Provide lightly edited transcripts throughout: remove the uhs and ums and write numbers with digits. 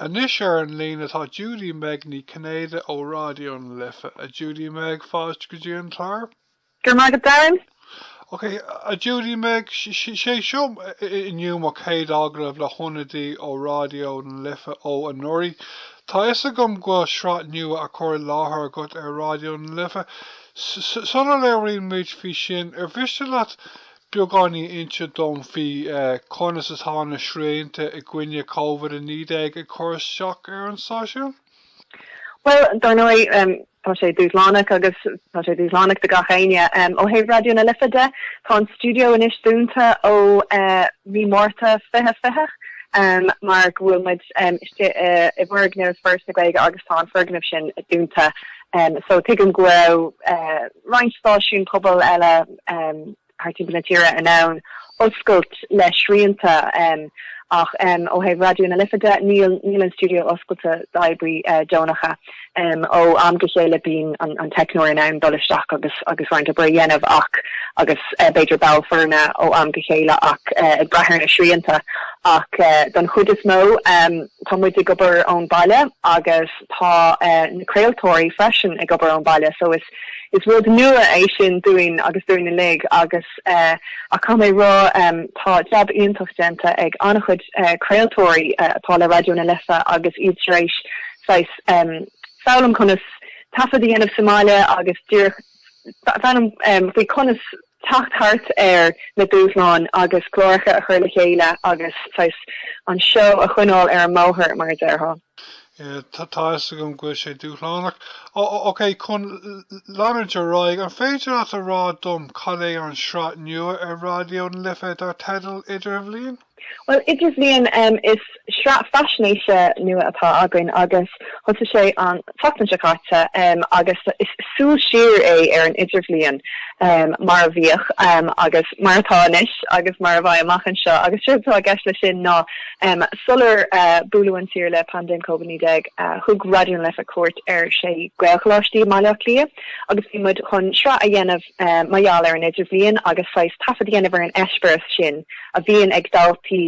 Anis ar an líon atá Judy-Meg ní Chinnéide ó Raidió na Lifa. A Judy-Meg fáist go dtí an tar? Gur mágad Darren? Okay, a Judy-Meg sé seo inniu má céad agrah le honnaí ó Raidió na Lifa ó an Nori. Tá is a gom go sráith nua a chur láthair agat ar Raidió na Lifa. Sula léiríonn muid fí sin ar bhiste leat beagání inse dom fí conas atá na sréinte I gcoinne COVID an hÍde ag chur seach ar an sáisiún? Well, darnoi tá sé dúslánach agus tá sé dúslánach de gachéine ó héh radio na Lifa de tá an studio inis dúnta ó mí mórta fihe mar bhfuil muid I bhhargneamh first na gaige agus tá an fergnamh sin dúnta so tuigim go reinstáisiún pobl eile hartí na tíre an ann oscailt le sríanta ach ó héh radio na Lifa de níl an studio oscailta d'Aibrí Donacha ó am go chéile bín an technóir an ann dolisteach agus roiint a dhéanamh ach agus beidir Bealtaine ó am go chéile ach ag brethir na sríanta ach don chud is mó tá muid ag gobar ón baile agus tá na craoltóirí freisin ag gobar ón baile so is rud nua é sin doing agus doing na lig agus a cum é rá tá jab iontochtenta ag annachchud craoltóirí atá le radio na Lifa agus iad Sraith sais fálam conas tafadí of Somália agus dúr fálam bhí conas tacht hart na dúsláin agus chlóracha a chuir le chéile agus sais an seo a chuineáil ar an móthir mar deartha. Tá is a gom go sé dúshlánach. Ok, chun lánaidir roiig an féidir at a rá dom cad é an sráith nua ar Raidió na Lifa ar tedal Idirbhliain? Well, Idirbhliain is sráith fashinéise nua atá againn agus thosa sé an tatan se caite agus is súil siar ar an Idirbhliain mar a bhíoch agus mar atá inis agus mar a bhaid amach an seo agus siúrtá a gceist le sin ná sular buúlain tír le pandéim COVID-19 thug Raidió na Lifa cuairt ar sé Gaelcholáiste maiach lia agus bhí muid chun sráith a dhéanamh maiall ar an Idirbhliain agus sais tafad dhéanamh ar an eispras sin a bhíon ag daltaí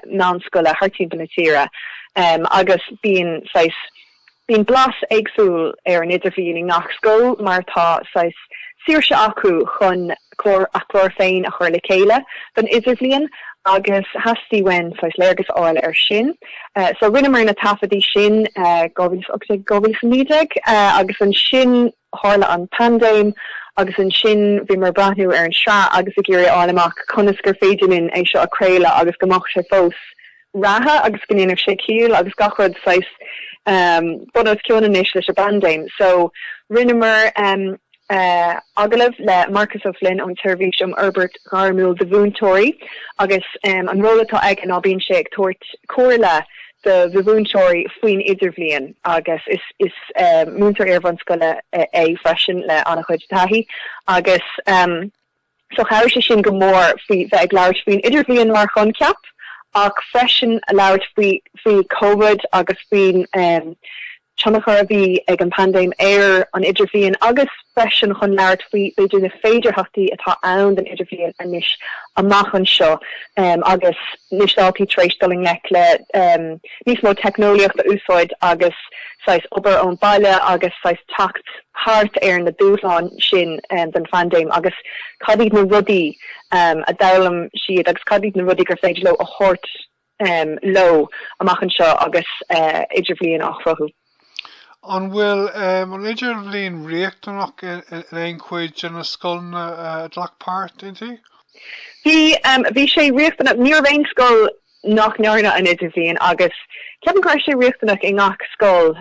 nánscoile hartí na tíre agus bíon blas éagsúil ar an Idirbhliain nach scoil mar tá sais siirse acu chun chlór féin a chuir le chéile don Idirbhliain agus hasí wen sais léirgus áil ar sin so rinne mar na tafadí sin gohfuil nídeag agus an sin hála an pandéim agus an sin bhí mar brathnú ar an sra agus a géir álamach conas gur féidirlinn é seo a craoladh agus gomach sé fós ratha agus gníanamh sé ciúil agus gachud sais bunas ceannis leis a bandéim so rinne mar agalah le Marcus O'Flynn an Tervíis Herbert Garmúil de Bhúntóirí agus an rólatá ag an ábíonn sé ag tuairt cóirla de bhúntóirí faoin Idirbhliain agus is múntar ar bhain scoile é freisin le annach chuid taithí agus so chair sé sin go mór bheith ag leabhart faoin Idirbhliain mar chun ceap ach freisin a leabhart faoi COVID agus faoin Chonachar bhí ag an pandéim ar an Idirbhliain agus freisin chun leabhart faoi beidir na féidirthachtaí atá ann den Idirbhliain anis amach an seo agus níosdaltaí tréis doling le níos mó technoliacht a úsáid agus sais obair ón baile agus sais tacht hart ar na dúsláin sin den pandéim agus cadíd na rudaí a dalam siad agus cadíd na rudaí gur féidir le a chót lo amach an seo agus Idirbhliain achfrathú. An bhfuil an Idirbhliain riachtanach in ein chuid in a scoil na dlachpáirt intí? Bhí sé riachtanach níor bhéin scoil nach nearna an Idirbhliain agus ceapan gur sé riachtanach in ngach scoil.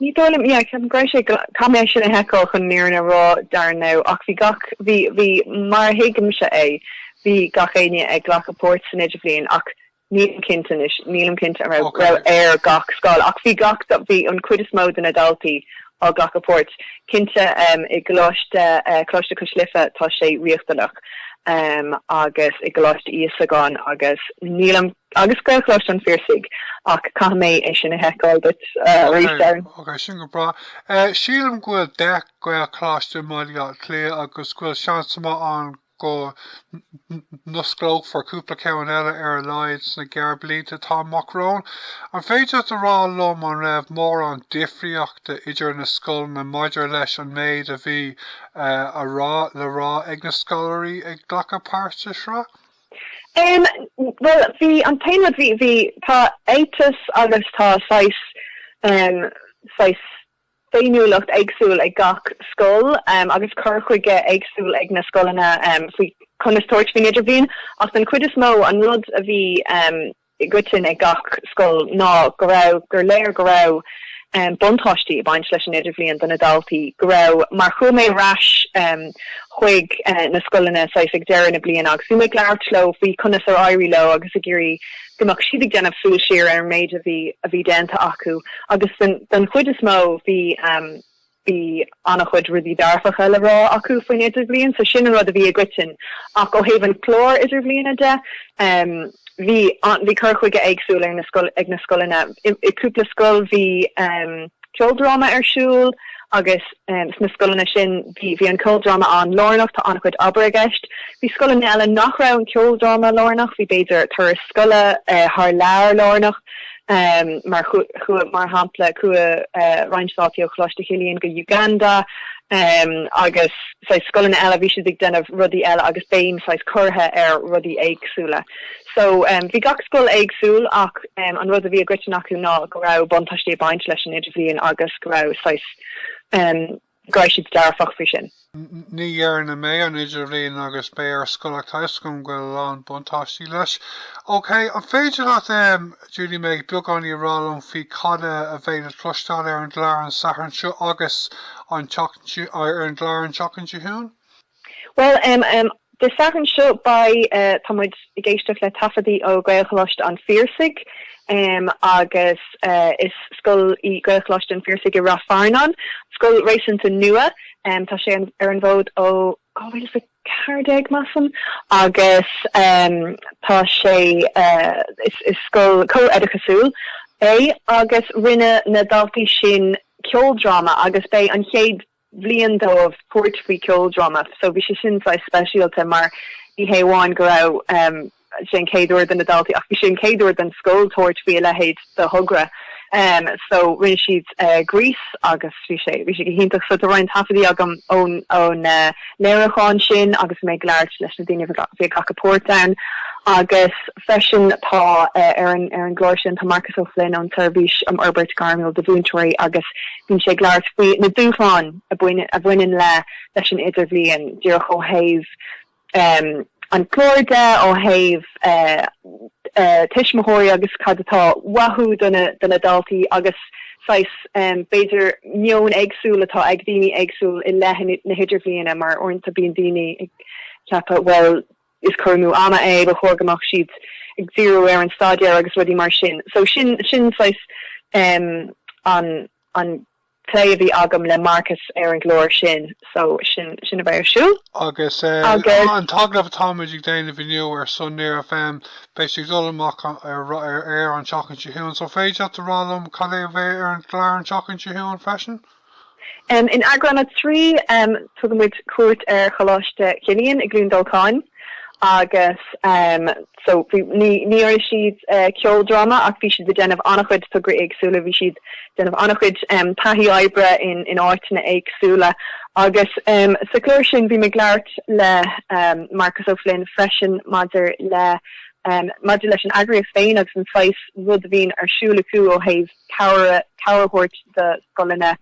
Ní dólam ceapan gur sé caméis sin a heicáil chun níorna rá darnú ach bhí mar hiigim se é bhí gachéine ag ghlachapórt san Idirbhliain ach nílam cinnta ar gach scoil ach bhí gach bhí an cuid is mód an adaltaí á ghlachapórt cinnte I Coláiste Chilliain tá sé riachtanach agus I Coláiste Íosagáin agus nílam agus Gaelcholáiste an Phiarsaigh ach caimé é sin a heicáil bit rééis. Ok, sin go bra. Sílam ghfuil 10 Gaelcholáiste maidir clé agus ghfuil seansama an go nusclóg for cúpla ceann eile ar leids na gearblínta tá macrón. An féidir de rá lom an raibh mór an difriochta idir na scoil na maidir leis an méid a bhí le rá ag na scoileirí ag ghlacha páirte sra? Well, the an tain wat vi tá étas agus tá sais féinúlacht agsúil ag gach scoil agus chuige agsúil ag na scoilena fi conastoirt fi Idirbhliain ach den cuid is mó an rud a bhí gutin ag gach scoil ná gur léir go rá buntáistí baint leis an Idirbhliain den adaltaí go rá mar chu mé ras chuig na scoilena sais ag deireadh na bliain agus fi mé gglairtló fi conas ar airí lo agus a géirí gomach siad ag déanamh súil siar ar méid a bhí dénta acu agus den chuid is mó bhí annach chud rudí darfacha le rá acu faoin Idirbhliain so sin rud a bhí a gwitin ach ó haibh an chlór Idirbhliain de hí chuige agsúil ag na scoilena i cúpla scoil hí ceoldrama arsúil agus na scoilena sin hí an ceoldrama an lornach tá annach chud aber a gceist hí scoilena eile nach ra an ceoldrama lornach hí beidir tar scoile haar leabhar lornach mar hampla cua Raidió Coláiste Chilliain go Uganda agus scoilena eile bhí siad ag denmh rudí eile agus béim curtha ar rudí éagsúla. So bhí gach scoil éagsúil ach an rud a bhí a gritin acu ná go rá buntáistí baint leis an Idirbhliain agus go rá gaiisiid darfach fi sin. Ní dhearanna mé an Idirbhliain agus bé ar scoilachtais gom go an buntáistí leis. Ok, an féidir leat Judy-Meg beagán í rálum fi cada a bhéad clostáil ar an gláir an seo agus an ar an gláir an Chilliain? Well, the second show by Tamid Geistach le tafadi ó Gaelcholáiste an Phiarsaigh agus is Scoil Gaelcholáiste an Phiarsaigh I Rafarnan Scoil Raisinta nua tá sé ar an bhód ó bhfuil is Cardeg massam agus tá sé is Scoil co-edachasúil agus rinne na daltaí sin ceoldrama agus bé an chéad bblion dómh Port Frí ceoldrama so bhí sé sin specialta mar í héháin go raibh sin céadúir den adaltaí ach bhí sin céadúir den scoil Port Frí lehéad de thugra so rinne siad Greece agus bhí sé go hintach so roiin tafadí agam ón léireáin sin agus mé gglair leis na daine bhí gacha Portdown agus freisin tá ar an glóir sin tá Marcus O'Flynn an turbís Albert Garmil de bhúntóirí agus bhín sé gglair faoi na dúchán a bhainein le leis an Idirbhliain dúach ó haibh an chlóide ó haibh tiismóirí agus cadatá wahú donna daltaí agus beidir mion agsúil atá ag daoine agsúil I leithin na Idirbhliain mar orintanta bíon daoine ag ceappa well is chumú ama ba chógamach siad ag zero ar an stadia agus rudí mar sin. So sin an léibhí agam le Marcus ar an glóir sin, so sin a bheith siú. Agus an taglah táid ag déanamh bhíniu ar sun near a béisiigh dolamach ar an Chilliain, so féidir a rálam cad é bheith ar an gláir an Chilliain freisin? In Aibreáin 3 tugamid cuairt ar Coláiste Chilliain ag Bealtaine agus so ní siad ceoldrama ach bhí siad déanamh annach chuid tugra éagsúla bhí siad déanamh annach chuid taithí oibre in áitina éagsúla agus sa clúir sin bhí me gglaart le Marcus O'Flynn freisin maidir leis an agriíocht féin agus an fáis rud a bhín arsúla acu ó haibh cabharthirt de scoilena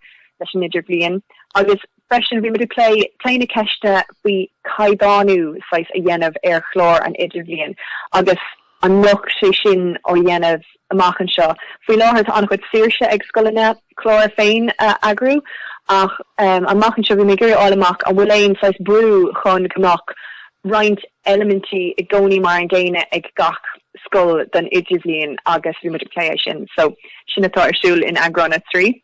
leis an Idirbhliain agus freisin bhí me léine ceiste bhí caidanú a dhéanamh ar chlór an Idirbhliain agus an nuach sé sin ó dhéanamh amachchan seo. Faoi láthir tá annach chuid saoirse ag scoilena chlór féin agrú ach amachchan seo bhí me gur álamach a bhfuil éon brú chun gomach roint elementí I gcónaí mar an ggéine ag gach scoil den Idirbhliain agus bhí me lééis sin, so sin atá arsúil in Aibreáin 3.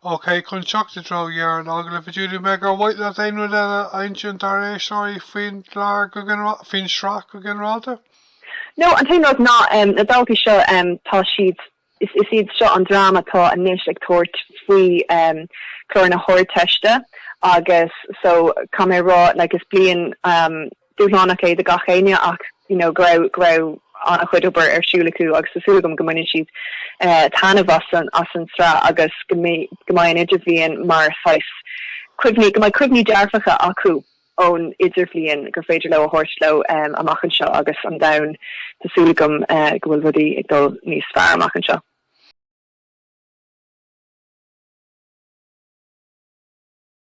Ok, chun teachta dro an agla fa Judy-Meg ar bhaid le aonú le ainm dar éisií faoin gláir go faoin sraith go gginráda? No, an taon ná na daltaí seo tá siad is iad seo an drama tá aníis ag tuairt faoi chlór na háirteiste agus so cum rá is blion dúlána é de gachéine ach grau an a chuidober siúlaú agus tasúlagum gomuine siad tanna as an sra agus gomain Idirbhliain mar sais cruimní dearfacha acu ón Idirbhliain gur féidir le a horsló amachchan seo agus an dain tasúlagum gohfuil rudí ag dul níos fearr amachchan seo.